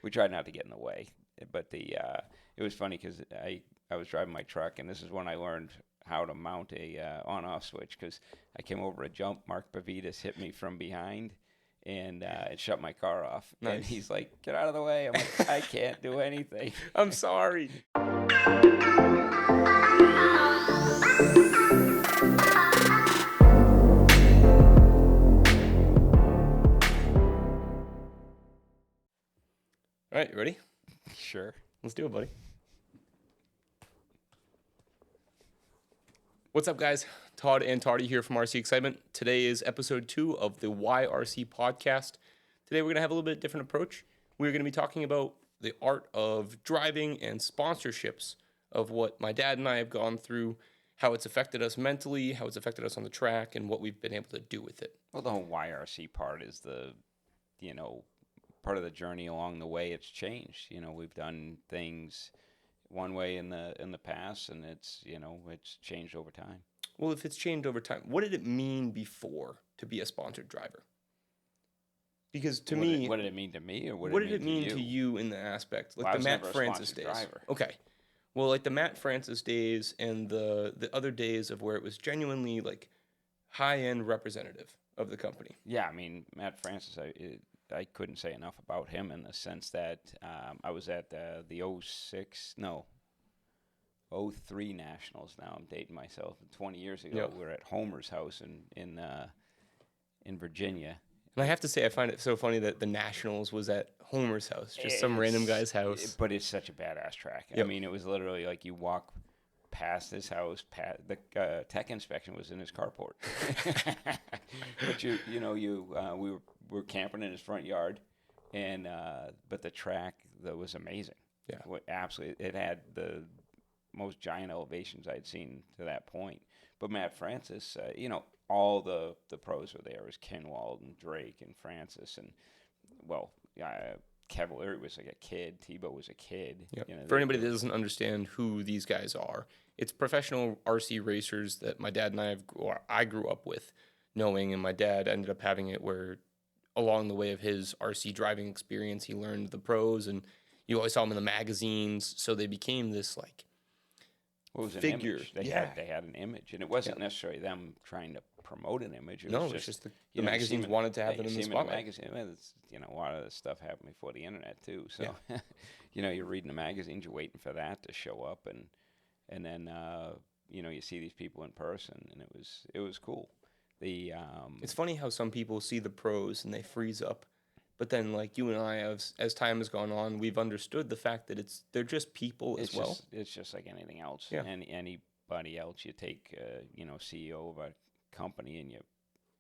We tried not to get in the way, but it was funny because I was driving my truck, and this is when I learned how to mount a on-off switch, because I came over a jump. Mark Pavitas hit me from behind, and it shut my car off. Nice. And he's like, "Get out of the way!" I'm like, "I can't do anything." I'm sorry. All right, you ready? Sure. Let's do it, buddy. What's up, guys? Todd and Toddie here from RCExcitement. Today is episode 2 of the WhyRC podcast. Today we're going to have a little bit different approach. We're going to be talking about the art of driving and sponsorships of what my dad and I have gone through, how it's affected us mentally, how it's affected us on the track, and what we've been able to do with it. Well, the whole YRC part is part of the journey along the way. It's changed. We've done things one way in the past, and it's changed over time. Well, if it's changed over time, what did it mean before to be a sponsored driver? Because to me, what did it mean to me, or what did it mean to you in the aspect, like the Matt Francis days? Driver. Okay, well, like the Matt Francis days and the other days of where it was genuinely like high-end representative of the company. Yeah, I mean, Matt Francis, I couldn't say enough about him in the sense that I was at the 03 Nationals. Now I'm dating myself. 20 years ago, Yep. We were at Homer's house in Virginia. And I have to say, I find it so funny that the Nationals was at Homer's house, just some random guy's house. But it's such a badass track. Yep. I mean, it was literally like you walk past his house, the tech inspection was in his carport. But we were camping in his front yard, and but the track that was amazing. Yeah, Absolutely, it had the most giant elevations I'd seen to that point. But Matt Francis, all the pros were there. It was Kenwald and Drake and Francis, and Cavalieri was like a kid. Tebow was a kid. Yep. For anybody that doesn't understand who these guys are, it's professional RC racers that my dad and I grew up with knowing, and my dad ended up having it where along the way of his RC driving experience, he learned the pros, and you always saw them in the magazines, so they became this like figure. They had an image, and it wasn't necessarily them trying to promote an image. It was just the magazines wanted to have them in the spotlight. A lot of this stuff happened before the internet too. So, you're reading the magazines, you're waiting for that to show up, and then you see these people in person, and it was cool. It's funny how some people see the pros and they freeze up. But then, like you and I, as time has gone on, we've understood the fact that they're just people as well. It's just like anything else. Yeah. Anybody else, you take, CEO of a company and you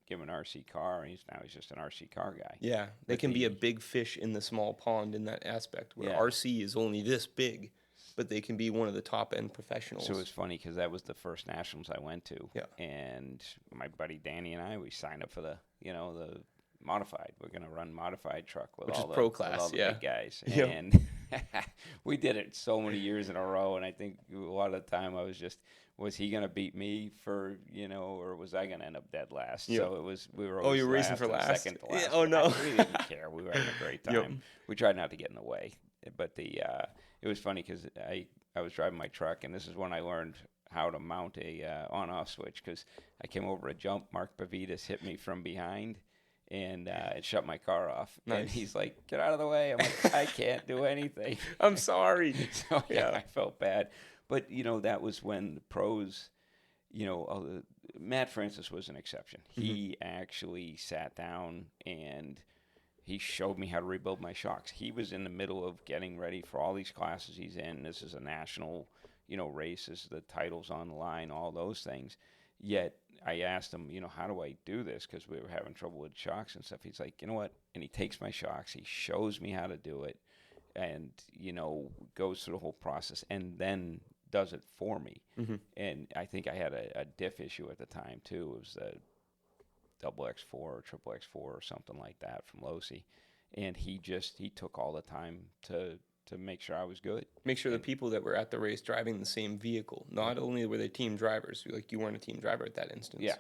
give him an RC car, and he's just an RC car guy. Yeah, they can be a big fish in the small pond in that aspect, where RC is only this big, but they can be one of the top-end professionals. So it was funny because that was the first Nationals I went to. Yeah. And my buddy Danny and I, we signed up for the modified. We're going to run modified truck with all the big guys. Yep. And we did it so many years in a row, and I think a lot of the time I was he going to beat me for, or was I going to end up dead last? Yep. So we were always you were racing for last? second to last. Yeah, oh, no. We didn't care. We were having a great time. Yep. We tried not to get in the way. But it was funny because I was driving my truck, and this is when I learned how to mount a on-off switch, because I came over a jump. Mark Pavitas hit me from behind, and it shut my car off. Nice. And he's like, "Get out of the way!" I'm like, "I can't do anything." I'm sorry. So I felt bad. But that was when the pros, Matt Francis was an exception. Mm-hmm. He actually sat down and he showed me how to rebuild my shocks. He was in the middle of getting ready for all these classes he's in. This is a national, races, the titles on the line, all those things. Yet I asked him, how do I do this? Because we were having trouble with shocks and stuff. He's like, you know what? And he takes my shocks. He shows me how to do it, and, goes through the whole process and then does it for me. Mm-hmm. And I think I had a diff issue at the time, too. It was a XX4 or XXX4 or something like that from Losi. And he took all the time to make sure I was good. Make sure the people that were at the race driving the same vehicle, not only were they team drivers, like you weren't a team driver at that instance,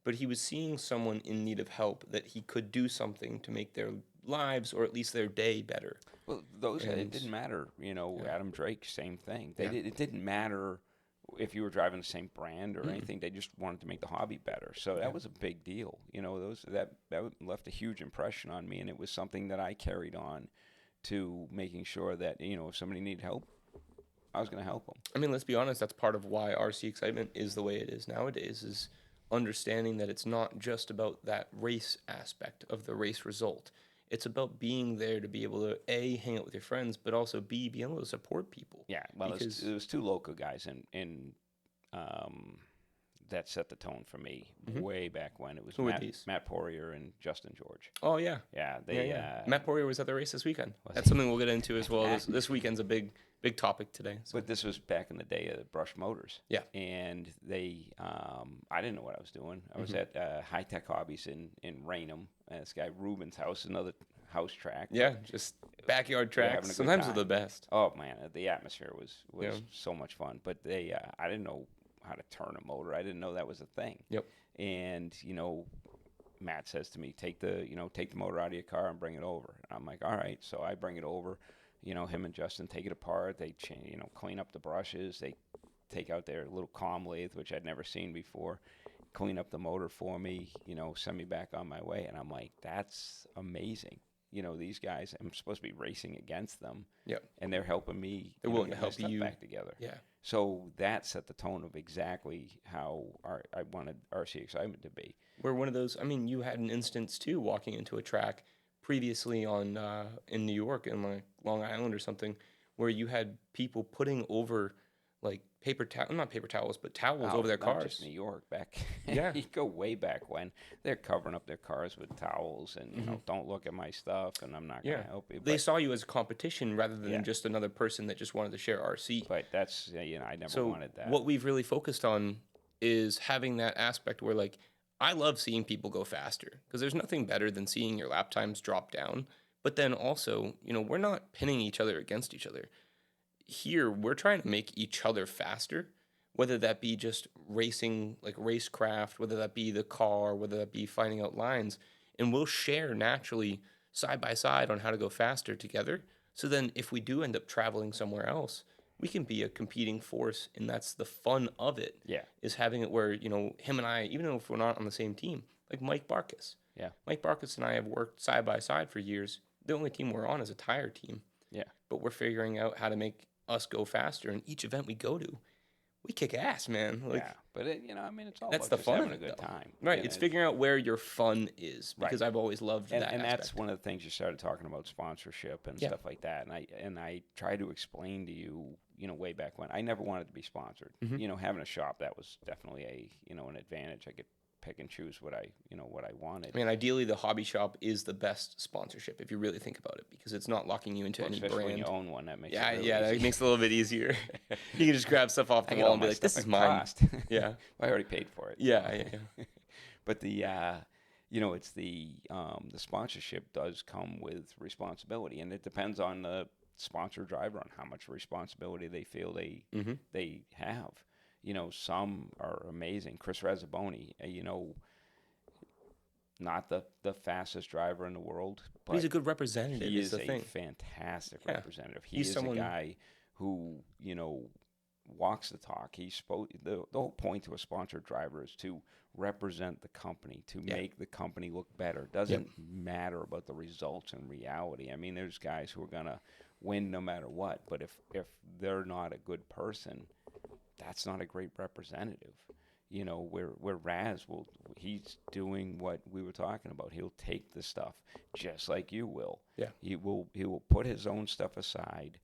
but he was seeing someone in need of help that he could do something to make their lives or at least their day better. Well, those it And didn't matter. yeah, Adam Drake, same thing. yeah, It didn't matter if you were driving the same brand or mm, anything. They just wanted to make the hobby better. So yeah. that was a big deal. That left a huge impression on me, and it was something that I carried on to making sure that if somebody needed help, I was going to help them. I mean, let's be honest. That's part of why RC excitement is the way it is nowadays. Is understanding that it's not just about that race aspect of the race result. It's about being there to be able to A, hang out with your friends, but also B, be able to support people. Yeah, well, Because it was two local guys um, that set the tone for me way back when. It was who are these? Matt Poirier and Justin George. Oh yeah, Yeah, yeah, they yeah. Matt Poirier was at the race this weekend. Was That's he? something we'll get into as well. This weekend's a big topic today. So. But this was back in the day of Brush Motors. Yeah. And they, I didn't know what I was doing. I was at High Tech Hobbies in Raynham. This guy Ruben's house, another house track. Yeah, just backyard having a tracks. good Sometimes they're time. the best. Oh man, the atmosphere was Yeah. so much fun. But I didn't know how to turn a motor. I didn't know that was a thing. Yep. And Matt says to me, take the motor out of your car and bring it over. And I'm like, all right. So I bring it over. Him and Justin take it apart. They clean up the brushes. They take out their little comm lathe, which I'd never seen before, clean up the motor for me, send me back on my way. And I'm like, that's amazing. These guys, I'm supposed to be racing against them. Yep. And they're helping me. They're willing to get my help stuff you back together. Yeah. So that set the tone of exactly how I wanted RC Excitement to be. We're one of those. I mean, you had an instance too, walking into a track previously on in New York, in like Long Island or something, where you had people putting over like not paper towels, but towels over their not cars. just New York back. Yeah. You go way back when they're covering up their cars with towels and don't look at my stuff and I'm not going to help you. They saw you as a competition rather than Yeah. just another person that just wanted to share RC. But that's I never So wanted that. what we've really focused on is having that aspect where like I love seeing people go faster because there's nothing better than seeing your lap times drop down. But then also, we're not pinning each other against each other. Here, we're trying to make each other faster, whether that be just racing, like racecraft, whether that be the car, whether that be finding out lines. And we'll share naturally side by side on how to go faster together. So then if we do end up traveling somewhere else, we can be a competing force. And that's the fun of it. Yeah. Is having it where, him and I, even if we're not on the same team, like Mike Barkas. Yeah. Mike Barkas and I have worked side by side for years. The only team we're on is a tire team. Yeah. But we're figuring out how to make us go faster. And each event we go to, we kick ass, man. Like, yeah. But it's all that's about the just fun having of a it, good though. time. Right. It's figuring out where your fun is because I've always loved that. And aspect. that's one of the things you started talking about, sponsorship and stuff like that. And I tried to explain to you, way back when I never wanted to be sponsored. Having a shop, that was definitely an advantage. I could pick and choose what I wanted. I mean, ideally, the hobby shop is the best sponsorship if you really think about it, because it's not locking you into any especially brand. when you own one, that makes Yeah, it really that easy. makes it a little bit easier. You can just grab stuff off the wall and be like, "This is mine." Yeah, I already paid for it. Yeah. But it's the sponsorship does come with responsibility, and it depends on the sponsor driver on how much responsibility they feel they have. Some are amazing. Chris Razzaboni, not the fastest driver in the world, but he's a good representative. he is the a thing. fantastic Yeah. representative. He's is someone- a guy who walks the talk. The whole point to a sponsored driver is to represent the company, to make the company look better. It doesn't matter about the results in reality. I mean, there's guys who are gonna win no matter what, but if they're not a good person, that's not a great representative. Where Raz he's doing what we were talking about. He'll take the stuff just like you will. Yeah. He will put his own stuff aside,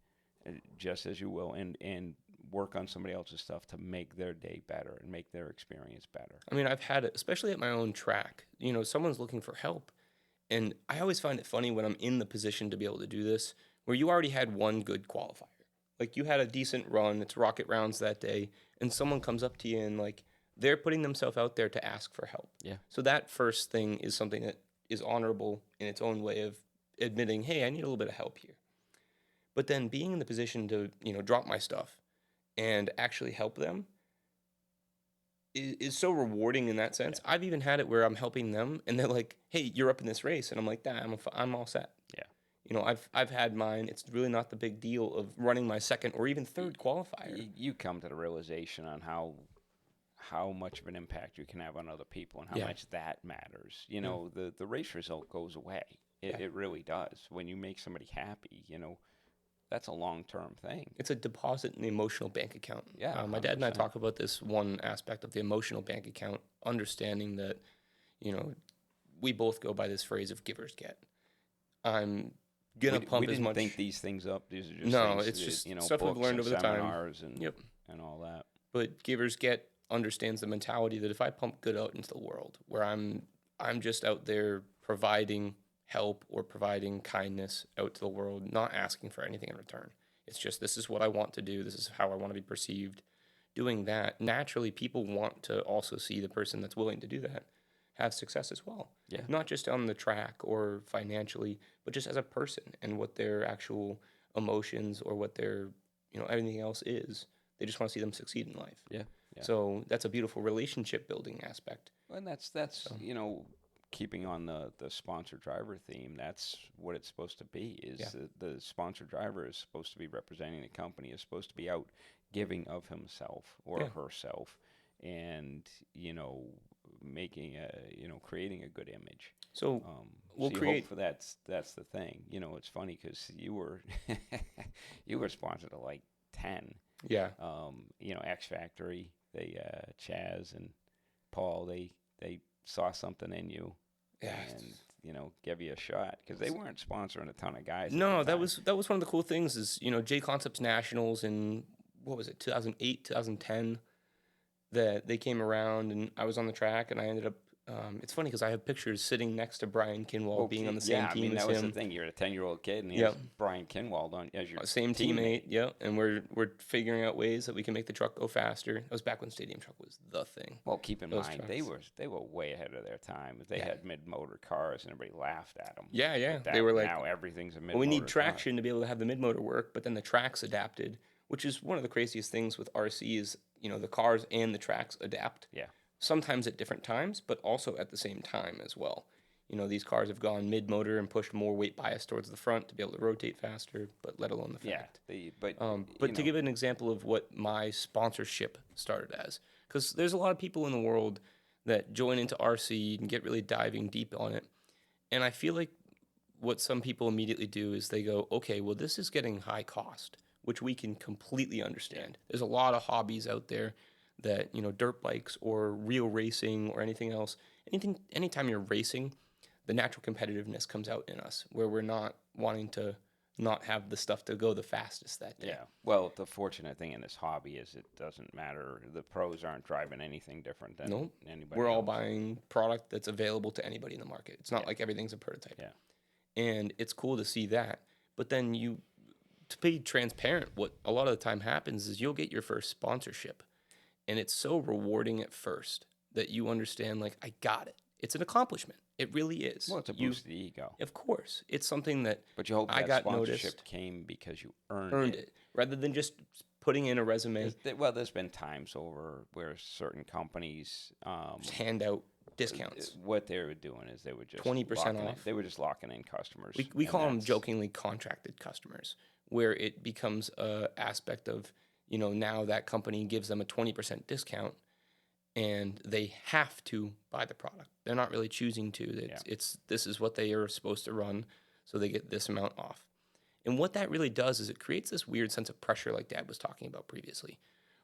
just as you will, and work on somebody else's stuff to make their day better and make their experience better. I mean, I've had it, especially at my own track. Someone's looking for help. And I always find it funny when I'm in the position to be able to do this, where you already had one good qualifier. Like, you had a decent run, it's rocket rounds that day, and someone comes up to you and, like, they're putting themselves out there to ask for help. Yeah. So that first thing is something that is honorable in its own way of admitting, hey, I need a little bit of help here. But then being in the position to, drop my stuff and actually help them is so rewarding in that sense. I've even had it where I'm helping them and they're like, hey, you're up in this race. And I'm like, I'm all set. Yeah. You know, I've had mine. It's really not the big deal of running my second or even third qualifier. You come to the realization on how much of an impact you can have on other people and how Yeah. much that matters. You know, the race result goes away. It really does. When you make somebody happy, you know, that's a long-term thing. It's a deposit in the emotional bank account. Yeah, My dad and I 100%. talk about this one aspect of the emotional bank account, understanding that, you know, we both go by this phrase of givers get. I'm gonna We pump as didn't much. think these things up. These are just No, things it's that, just you know, stuff we've books learned and over the time. seminars and Yep. and all that. But givers get understands the mentality that if I pump good out into the world, where I'm just out there providing help or providing kindness out to the world, not asking for anything in return. It's just this is what I want to do. This is how I want to be perceived. Doing that, naturally, people want to also see the person that's willing to do that have success as well. Yeah. Not just on the track or financially, but just as a person and what their actual emotions or what their, you know, everything else is. They just want to see them succeed in life. Yeah. Yeah. So that's a beautiful relationship building aspect. And that's you know, keeping on the sponsor driver theme. That's what it's supposed to be. Is the sponsor driver is supposed to be representing the company. Is supposed to be out giving of himself or herself, and you know, making creating a good image. So we'll so you create. hope for that's the thing. You know, it's funny because you were you were sponsored to like 10. Yeah. You know, X Factory, they Chaz and Paul, they saw something in you, Yeah. and you know, give you a shot because they weren't sponsoring a ton of guys. No, at the that time. was one of the cool things is, you know, J Concepts Nationals in what was it, 2008, 2010, that they came around and I was on the track and I ended up it's funny because I have pictures sitting next to Brian Kinwald being on the same yeah, team I mean as that was him. the thing. You're a 10-year-old kid, and Yep. here's Brian Kinwald on as your Same teammate, yeah, and we're figuring out ways that we can make the truck go faster. That was back when Stadium Truck was the thing. Well, keep in Those mind trucks. they were way ahead of their time. They had mid-motor cars, and everybody laughed at them. Yeah. But They were like, now everything's a mid-motor. well, we need car. traction to be able to have the mid-motor work, but then the tracks adapted, which is one of the craziest things with RC is, you know, the cars and the tracks adapt. Yeah. Sometimes at different times, but also at the same time as well. You know, these cars have gone mid-motor and pushed more weight bias towards the front to be able to rotate faster, but let alone the fact. Yeah. But to give an example of what my sponsorship started as, because there's a lot of people in the world that join into RC and get really diving deep on it. And I feel like what some people immediately do is they go, okay, well, this is getting high cost, which we can completely understand. There's a lot of hobbies out there that, you know, dirt bikes or real racing or anything else. Anytime you're racing, the natural competitiveness comes out in us where we're not wanting to not have the stuff to go the fastest that day. Yeah. Well, the fortunate thing in this hobby is it doesn't matter. The pros aren't driving anything different than Nope. anybody We're all else. buying product that's available to anybody in the market. It's not like everything's a prototype. Yeah. And it's cool to see that. But then to be transparent, what a lot of the time happens is you'll get your first sponsorship. And it's so rewarding at first that you understand, like, I got it. It's an accomplishment. It really is. Well, it's a boost to the ego. Of course. It's something that But you hope I that got sponsorship noticed. came because you earned Earned it. Rather than just putting in a resume, Well, there's been times over where certain companies hand out discounts. what they were doing is they were just 20% locking in- off. They were just locking in customers. We and call them that's- jokingly contracted customers, where it becomes a aspect of, you know, now that company gives them a 20% discount and they have to buy the product. They're not really choosing to. It's this is what they are supposed to run, so they get this amount off. And what that really does is it creates this weird sense of pressure like Dad was talking about previously,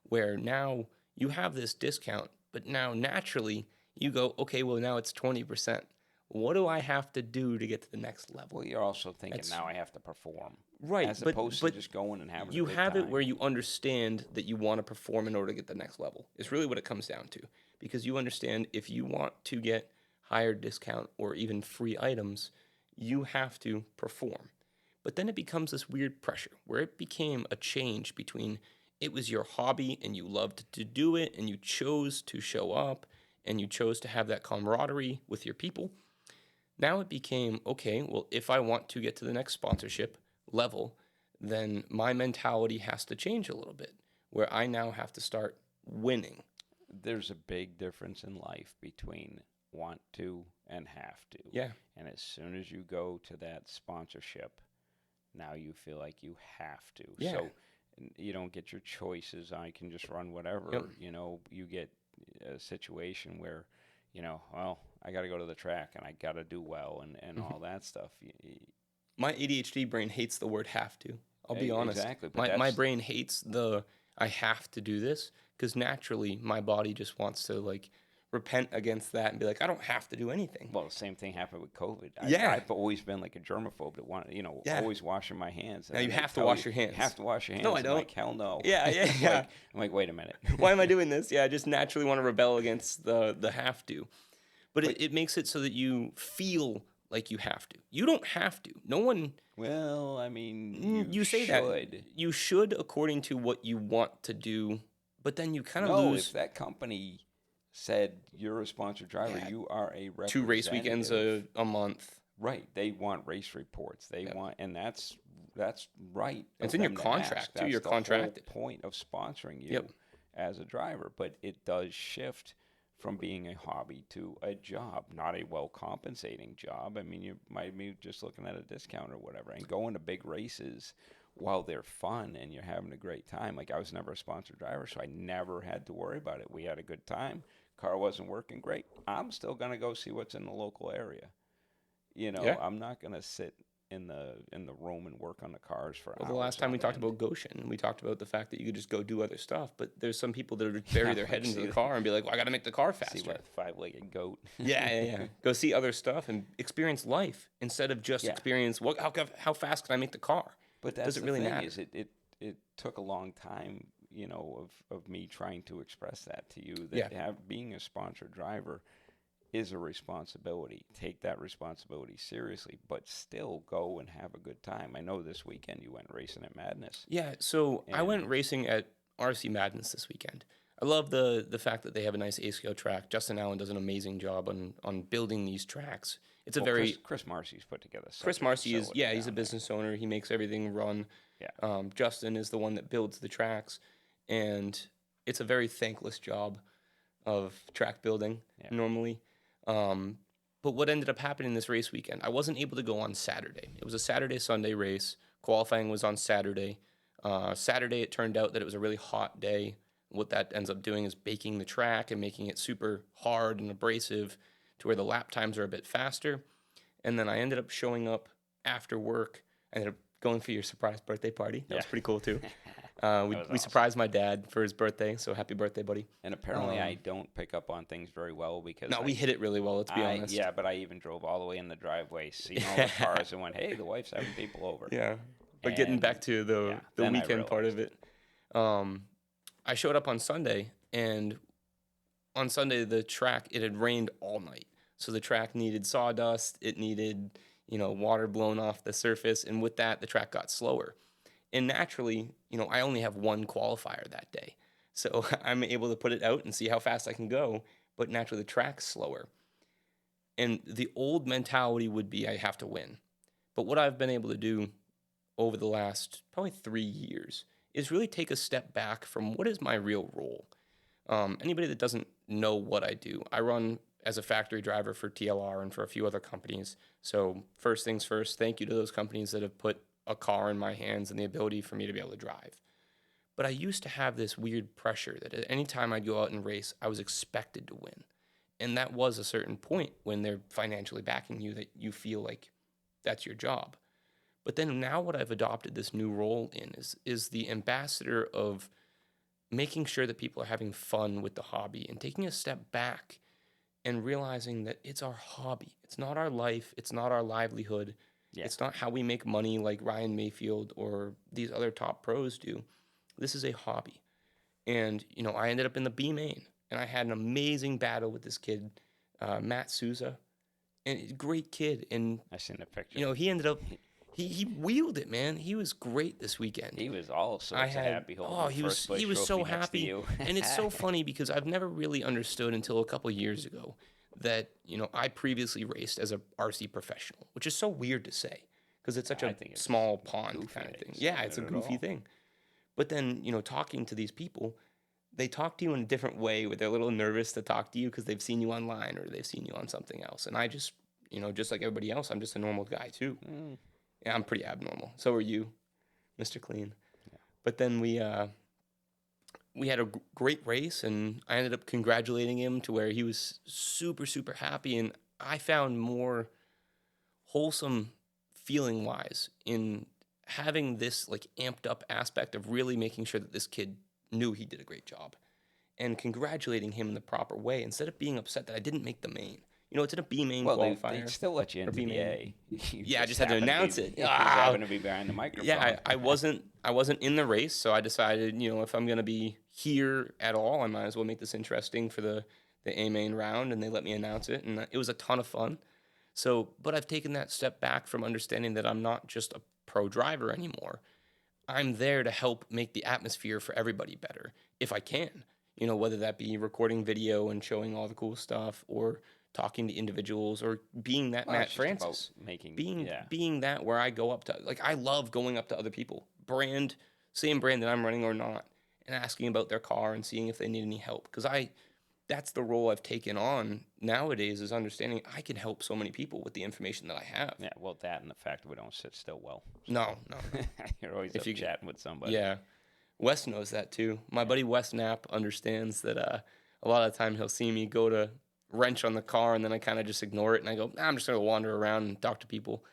where now you have this discount, but now naturally you go, okay, well now it's 20%. What do I have to do to get to the next level? Well, you're also thinking now I have to perform, Right, As but- opposed but to just going and having. You a good have it time. where you understand that you want to perform in order to get the next level. It's really what it comes down to. Because you understand if you want to get higher discount or even free items, you have to perform. But then it becomes this weird pressure where it became a change between it was your hobby and you loved to do it and you chose to show up and you chose to have that camaraderie with your people. Now it became, okay, well, if I want to get to the next sponsorship level, then my mentality has to change a little bit, where I now have to start winning. There's a big difference in life between want to and have to. Yeah. And as soon as you go to that sponsorship, now you feel like you have to. Yeah. So you don't get your choices. I can just run whatever. Yep. You know, you get a situation where, you know, well, I got to go to the track and I got to do well and all that stuff. My ADHD brain hates the word have to. I'll be honest. Exactly. But My brain hates the I have to do this, because naturally my body just wants to like repent against that and be like, I don't have to do anything. Well, the same thing happened with COVID. Yeah. I've always been like a germaphobe that wanted, you know, Yeah. always washing my hands. Now And you then they have to tell wash your hands. You have to wash your hands. No, I I'm don't. like, hell no. Yeah, yeah. I'm like, wait a minute. Why am I doing this? Yeah, I just naturally want to rebel against the have to. But it makes it so that you feel like you have to. You don't have to. No one. Well, I mean, You say should. that. You should according to what you want to do, but then you kind of No, lose. if that company said you're a sponsored driver, you are a 2 race weekends a month. Right. They want race reports. They want, and that's right. It's in your contract too. You're contracted. Whole point of sponsoring you as a driver, but it does shift from being a hobby to a job, not a well-compensating job. I mean, you might be just looking at a discount or whatever, and going to big races while they're fun and you're having a great time. Like, I was never a sponsored driver, so I never had to worry about it. We had a good time. Car wasn't working great. I'm still going to go see what's in the local area. You know, I'm not going to sit in the room and work on the cars for hours. The last time we talked about Goshen, we talked about the fact that you could just go do other stuff, but there's some people that would bury their head into the car and be like, well, I got to make the car faster. See what 5-legged goat. Yeah. Go see other stuff and experience life instead of just experience how fast can I make the car. But that's doesn't really matter. Is it took a long time, you know, of me trying to express that to you, that being a sponsored driver is a responsibility. Take that responsibility seriously, but still go and have a good time. I know this weekend you went racing at Madness. Yeah, so I went racing at RC Madness this weekend. I love the fact that they have a nice A-scale track. Justin Allen does an amazing job on building these tracks. It's a very... Chris Marcy's put together. Chris Marcy is, he's a business owner. He makes everything run. Yeah. Justin is the one that builds the tracks, and it's a very thankless job of track building normally. But what ended up happening this race weekend, I wasn't able to go on Saturday. It was a Saturday-Sunday race. Qualifying was on Saturday. Saturday, it turned out that it was a really hot day. What that ends up doing is baking the track and making it super hard and abrasive to where the lap times are a bit faster. And then I ended up showing up after work. I ended up going for your surprise birthday party. That was pretty cool, too. We surprised my dad for his birthday, so happy birthday, buddy. And apparently I don't pick up on things very well because... No, we hit it really well, let's be honest. Yeah, but I even drove all the way in the driveway, seeing all the cars, and went, hey, the wife's having people over. Yeah, but getting back to the weekend part of it, I showed up on Sunday, and on Sunday, the track, it had rained all night. So the track needed sawdust, it needed, water blown off the surface, and with that, the track got slower. And naturally, I only have one qualifier that day. So I'm able to put it out and see how fast I can go, but naturally the track's slower. And the old mentality would be I have to win. But what I've been able to do over the last probably 3 years is really take a step back from what is my real role. Anybody that doesn't know what I do, I run as a factory driver for TLR and for a few other companies. So first things first, thank you to those companies that have put a car in my hands and the ability for me to be able to drive. But I used to have this weird pressure that at any time I'd go out and race, I was expected to win. And that was a certain point when they're financially backing you that you feel like that's your job. But then now what I've adopted this new role in is the ambassador of making sure that people are having fun with the hobby and taking a step back and realizing that it's our hobby. It's not our life. It's not our livelihood. Yeah. It's not how we make money like Ryan Mayfield or these other top pros do. This is a hobby. And, I ended up in the B main, and I had an amazing battle with this kid, Matt Souza, and great kid. And I seen the picture. He ended up, he wheeled it, man. He was great this weekend. He was also happy. He was so happy. And it's so funny because I've never really understood until a couple years ago that, I previously raced as a RC professional, which is so weird to say because it's such a small pond kind of thing. Yeah, it's a goofy thing. But then, talking to these people, they talk to you in a different way where they're a little nervous to talk to you because they've seen you online or they've seen you on something else. And I just, just like everybody else, I'm just a normal guy too. Yeah, I'm pretty abnormal. So are you, Mr. Clean. Yeah. But then we had a great race, and I ended up congratulating him to where he was super, super happy. And I found more wholesome feeling wise in having this like amped up aspect of really making sure that this kid knew he did a great job and congratulating him in the proper way instead of being upset that I didn't make the main. You know, it's in a B main qualifier. They still let you into the A. Yeah, I just had to announce it. You just happened to be behind the microphone. Yeah, I wasn't in the race, so I decided, you know, if I'm going to be here at all, I might as well make this interesting for the A main round, and they let me announce it, and it was a ton of fun. So, but I've taken that step back from understanding that I'm not just a pro driver anymore. I'm there to help make the atmosphere for everybody better if I can. You know, whether that be recording video and showing all the cool stuff, or talking to individuals, or being that Matt Francis, being that where I go up to, like, I love going up to other people, same brand that I'm running or not, and asking about their car and seeing if they need any help. Because that's the role I've taken on nowadays, is understanding I can help so many people with the information that I have. Yeah, well, that and the fact that we don't sit still well. So. No. You're always chatting with somebody. Yeah. Wes knows that too. My buddy Wes Knapp understands that a lot of the time he'll see me go to wrench on the car, and then I kind of just ignore it, and I go, I'm just going to wander around and talk to people.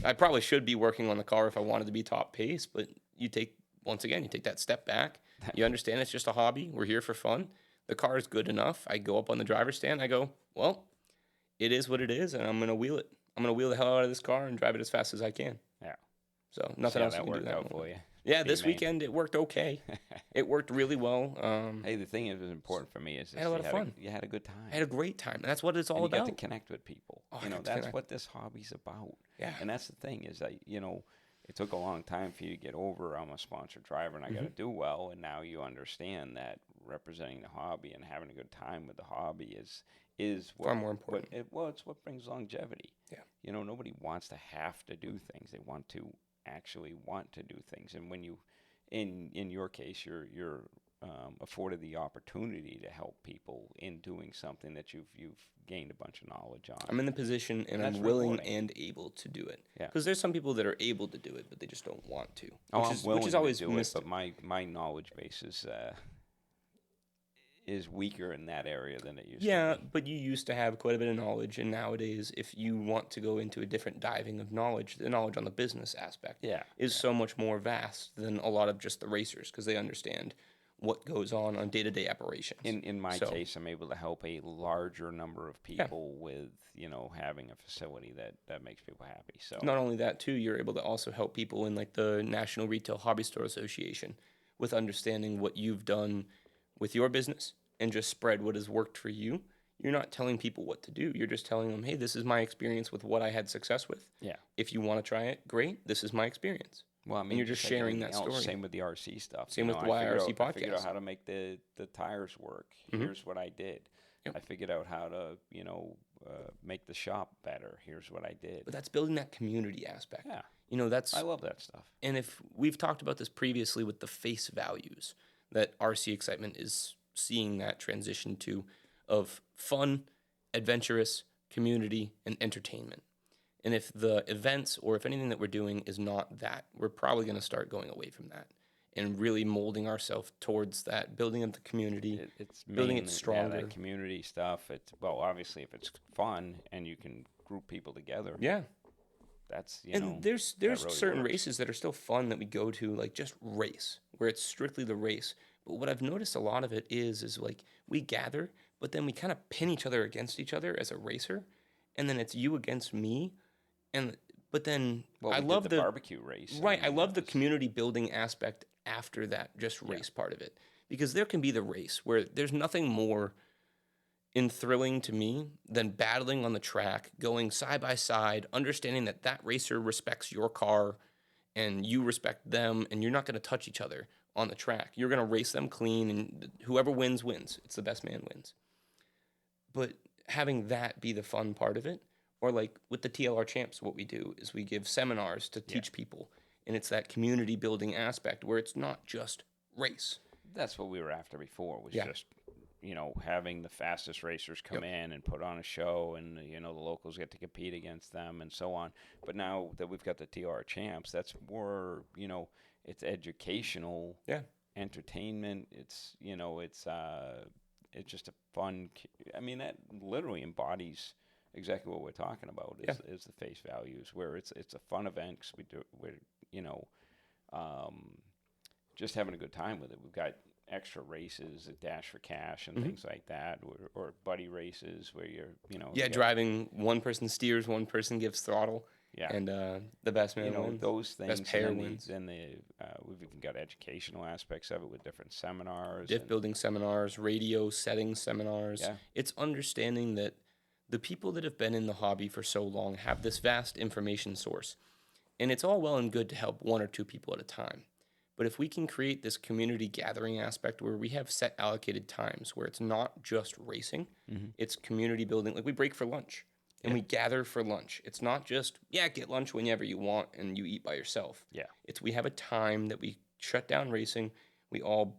I probably should be working on the car if I wanted to be top pace, but you take that step back. You understand it's just a hobby. We're here for fun. The car is good enough. I go up on the driver's stand. I go, well, it is what it is, and I'm going to wheel it. I'm going to wheel the hell out of this car and drive it as fast as I can. Yeah. So nothing else that can do worked that out for you. Yeah, this weekend it worked okay. It worked really well. Hey, the thing that was important for me is I had a lot of fun. You had a good time. I had a great time, and that's what it's all about. You got to connect with people. Oh, that's what this hobby's about. Yeah. And that's the thing is that, it took a long time for you to get over, I'm a sponsored driver and I got to do well. And now you understand that representing the hobby and having a good time with the hobby is what, far more important. It's what brings longevity. Yeah. Nobody wants to have to do things. They want to actually want to do things. And when you, in your case, you're afforded the opportunity to help people in doing something that you've gained a bunch of knowledge on. I'm in the position, and I'm willing and able to do it. Yeah. Because there's some people that are able to do it, but they just don't want to. Which is always missed. But my knowledge base is weaker in that area than it used to be. Yeah, but you used to have quite a bit of knowledge, and nowadays, if you want to go into a different diving of knowledge, the knowledge on the business aspect is so much more vast than a lot of just the racers, because they understand what goes on day-to-day operations. In my case, I'm able to help a larger number of people with, having a facility that makes people happy. So not only that, too, you're able to also help people in like the National Retail Hobby Store Association with understanding what you've done with your business and just spread what has worked for you. You're not telling people what to do. You're just telling them, hey, this is my experience with what I had success with. Yeah. If you want to try it, great. This is my experience. Well, I mean, and you're just sharing that story. Same with the RC stuff. Same with the WhyRC podcast. I figured out how to make the tires work. Here's what I did. Yep. I figured out how to, make the shop better. Here's what I did. But that's building that community aspect. Yeah. I love that stuff. And if we've talked about this previously with the face values that RCExcitement is seeing that transition to of fun, adventurous, community, and entertainment. And if the events or if anything that we're doing is not that, we're probably going to start going away from that and really molding ourselves towards that, building up the community, it's building it stronger. Yeah, that community stuff. Obviously, if it's fun and you can group people together. Yeah. That's, and there's really certain races that are still fun that we go to, like just race, where it's strictly the race. But what I've noticed a lot of it is like we gather, but then we kind of pin each other against each other as a racer, and then it's you against me. But then I love the barbecue race. Right, I love the community building aspect after that just race part of it, because there can be the race where there's nothing more thrilling to me than battling on the track, going side by side, understanding that racer respects your car and you respect them, and you're not going to touch each other on the track. You're going to race them clean, and whoever wins, wins. It's the best man wins. But having that be the fun part of it, or like with the TLR Champs, what we do is we give seminars to teach people, and it's that community building aspect where it's not just race. That's what we were after before, was just having the fastest racers come in and put on a show, and the locals get to compete against them and so on. But now that we've got the TR champs, that's more, it's educational, entertainment. It's just a fun. I mean, that literally embodies exactly what we're talking about. Is the face values, where it's a fun event because just having a good time with it. We've got extra races, a dash for cash and things like that, or buddy races where you're driving, one person steers, one person gives throttle, and the best man wins. Those things, best pair wins. Then we've even got educational aspects of it with different seminars, diff building seminars, radio setting seminars. It's understanding that the people that have been in the hobby for so long have this vast information source, and it's all well and good to help one or two people at a time. But if we can create this community gathering aspect where we have set allocated times, where it's not just racing, it's community building. Like we break for lunch and we gather for lunch. It's not just, get lunch whenever you want and you eat by yourself. It's we have a time that we shut down racing. We all,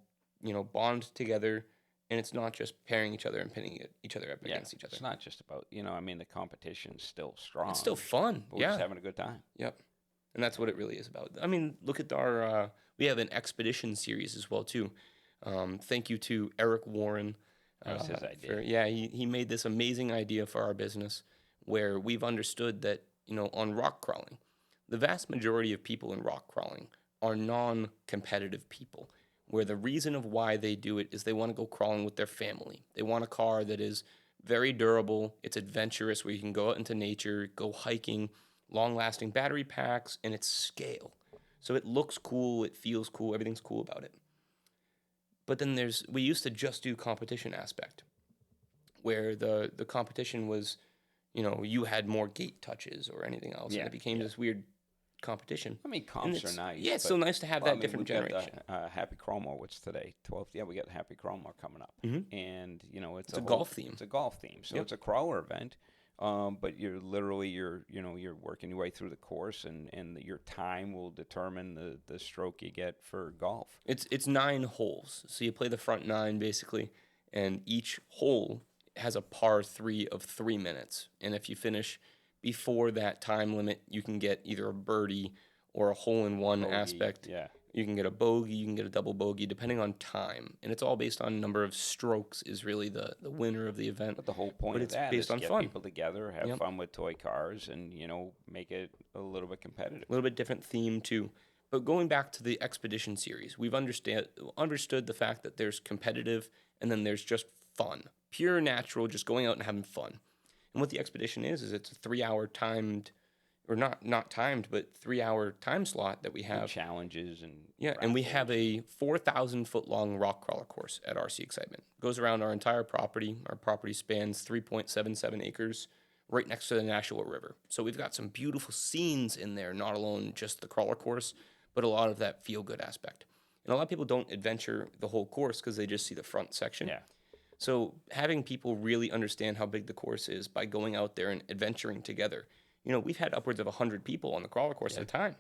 bond together, and it's not just pairing each other and pinning each other up against each other. It's not just about, the competition's still strong. It's still fun. We're just having a good time. Yep. And that's what it really is about. I mean, look at our, we have an expedition series as well, too. Thank you to Eric Warren. That was his idea. He made this amazing idea for our business where we've understood that, on rock crawling, the vast majority of people in rock crawling are non-competitive people, where the reason of why they do it is they want to go crawling with their family. They want a car that is very durable, it's adventurous, where you can go out into nature, go hiking, long-lasting battery packs, and it's scale. So it looks cool, it feels cool, everything's cool about it. But then we used to just do competition aspect, where the competition was, you had more gate touches or anything else, and it became this weird competition. I mean, comps are nice. Yeah, it's still nice to have that different generation. Happy Chroma, what's today? 12th? Yeah, we got Happy Chroma coming up. And, it's a golf theme. It's a golf theme. So it's a crawler event. But you're working your way through the course, and your time will determine the stroke you get for golf. It's 9 holes, so you play the front 9 basically, and each hole has a par 3 of 3 minutes. And if you finish before that time limit, you can get either a birdie or a hole-in-one aspect. Yeah. You can get a bogey, you can get a double bogey, depending on time. And it's all based on number of strokes is really the winner of the event. But the whole point of that is to get people together, have fun with toy cars, and, make it a little bit competitive. A little bit different theme, too. But going back to the expedition series, we've understood the fact that there's competitive and then there's just fun. Pure natural, just going out and having fun. And what the expedition is it's a 3-hour timed, or not timed, but 3-hour time slot that we have. And challenges and and we have a 4,000-foot-long rock crawler course at RCExcitement. Goes around our entire property. Our property spans 3.77 acres, right next to the Nashua River. So we've got some beautiful scenes in there, not alone just the crawler course, but a lot of that feel-good aspect. And a lot of people don't adventure the whole course because they just see the front section. Yeah. So having people really understand how big the course is by going out there and adventuring together. We've had upwards of 100 people on the crawler course at a time.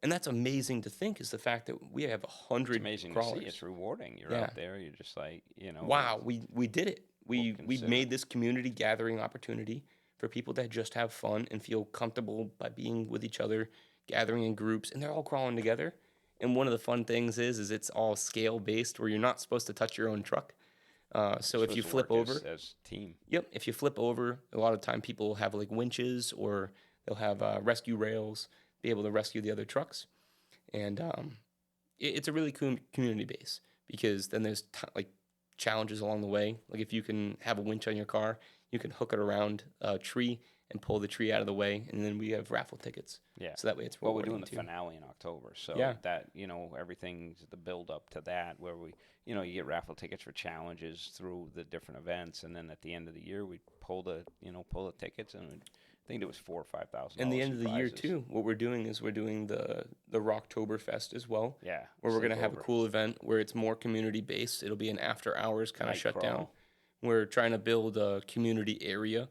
And that's amazing to think, is the fact that we have 100 It's amazing crawlers. to see. It's rewarding. You're out there. You're just like, Wow, we did it. We made this community gathering opportunity for people that just have fun and feel comfortable by being with each other, gathering in groups, and they're all crawling together. And one of the fun things is it's all scale-based, where you're not supposed to touch your own truck. So if you flip over, as team. Yep. If you flip over, a lot of time people will have like winches, or they'll have rescue rails, be able to rescue the other trucks, and it's a really cool community base, because then there's challenges along the way. Like if you can have a winch on your car, you can hook it around a tree and pull the tree out of the way, and then we have raffle tickets. Yeah. So that way it's we're rewarding doing the too. finale in October, so that everything's the build up to that, where we you get raffle tickets for challenges through the different events, and then at the end of the year we pull the tickets, and I think it was $4,000 or $5,000. And the end of the year too, what we're doing is we're doing the Rocktoberfest as well. Yeah. Where we're gonna have a cool event where it's more community based. It'll be an after hours kind of shutdown. We're trying to build a community area,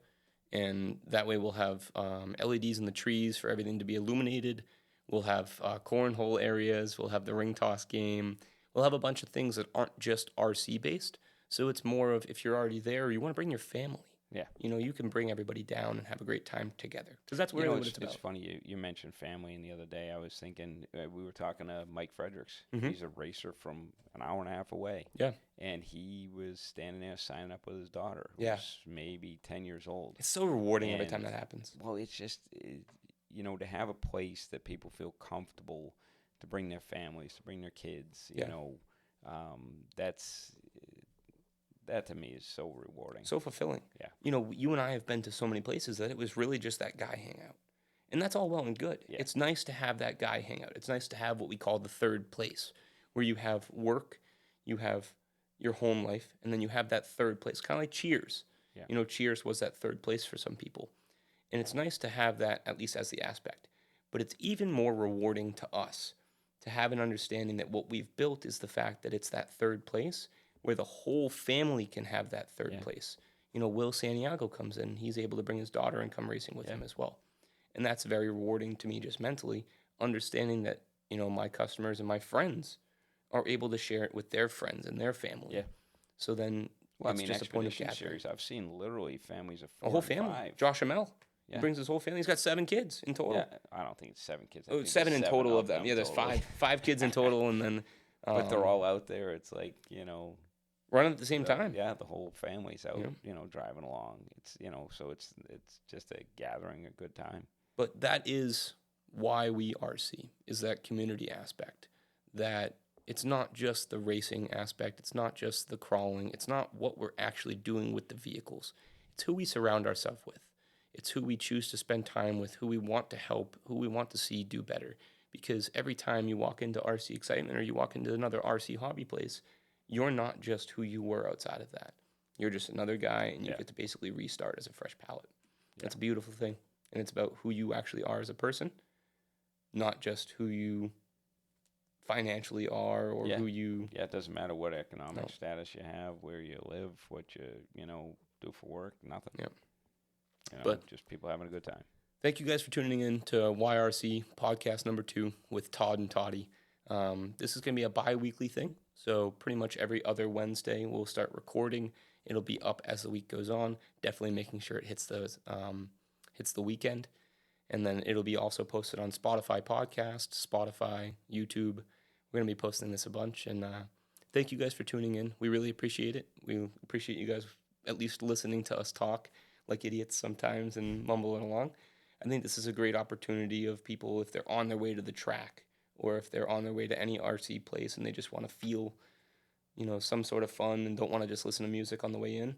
and that way we'll have LEDs in the trees for everything to be illuminated. We'll have cornhole areas. We'll have the ring toss game. We'll have a bunch of things that aren't just RC based. So it's more of, if you're already there, you want to bring your family. Yeah. You can bring everybody down and have a great time together. Because that's really what it's about. It's funny you mentioned family, and the other day I was thinking, we were talking to Mike Fredericks. Mm-hmm. He's a racer from an hour and a half away. Yeah. And he was standing there signing up with his daughter, who's maybe 10 years old. It's so rewarding every time that happens. Well, it's just, to have a place that people feel comfortable to bring their families, to bring their kids, that to me is so rewarding. So fulfilling. Yeah. You and I have been to so many places that it was really just that guy hangout. And that's all well and good. Yeah. It's nice to have that guy hangout. It's nice to have what we call the third place, where you have work, you have your home life, and then you have that third place, kind of like Cheers. Yeah. Cheers was that third place for some people. And it's nice to have that, at least as the aspect. But it's even more rewarding to us to have an understanding that what we've built is the fact that it's that third place where the whole family can have that third place. Will Santiago comes in. He's able to bring his daughter and come racing with him as well. And that's very rewarding to me just mentally, understanding that, my customers and my friends are able to share it with their friends and their family. Yeah. So then it's just a point of gathering. Series, I've seen literally families of 4 A whole and family. 5. Josh Amell. Yeah. He brings his whole family. He's got 7 kids in total. Yeah, I don't think it's 7 kids. I think 7 in total of them. Yeah, there's total. 5 kids in total, and then. But they're all out there. It's like, running at the same time. Yeah, the whole family's out, driving along. It's, so it's just a gathering, a good time. But that is why we RC, is that community aspect. That it's not just the racing aspect. It's not just the crawling. It's not what we're actually doing with the vehicles. It's who we surround ourselves with. It's who we choose to spend time with, who we want to help, who we want to see do better. Because every time you walk into RCExcitement or you walk into another RC hobby place, you're not just who you were outside of that. You're just another guy, and you get to basically restart as a fresh palette. Yeah. That's a beautiful thing. And it's about who you actually are as a person, not just who you financially are or who you... Yeah, it doesn't matter what economic status you have, where you live, what you do for work, nothing. Yeah. But just people having a good time. Thank you guys for tuning in to WhyRC podcast number 2 with Todd and Toddie. This is going to be a bi-weekly thing, so pretty much every other Wednesday we'll start recording. It'll be up as the week goes on, definitely making sure it hits the weekend. And then it'll be also posted on Spotify podcast, Spotify, YouTube. We're going to be posting this a bunch, and thank you guys for tuning in. We really appreciate it. We appreciate you guys at least listening to us talk like idiots sometimes and mumbling along. I think this is a great opportunity of people, if they're on their way to the track or if they're on their way to any RC place and they just want to feel, some sort of fun and don't want to just listen to music on the way in,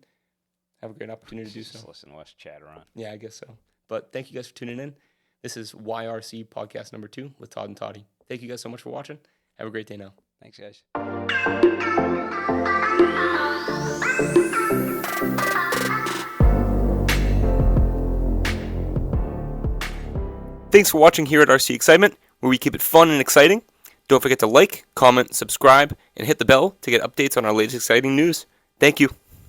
have a great opportunity to do so. Just listen to us chatter on. Yeah, I guess so. But thank you guys for tuning in. This is WhyRC podcast number 2 with Todd and Toddie. Thank you guys so much for watching. Have a great day now. Thanks, guys. Thanks for watching here at RCExcitement, where we keep it fun and exciting. Don't forget to like, comment, subscribe, and hit the bell to get updates on our latest exciting news. Thank you.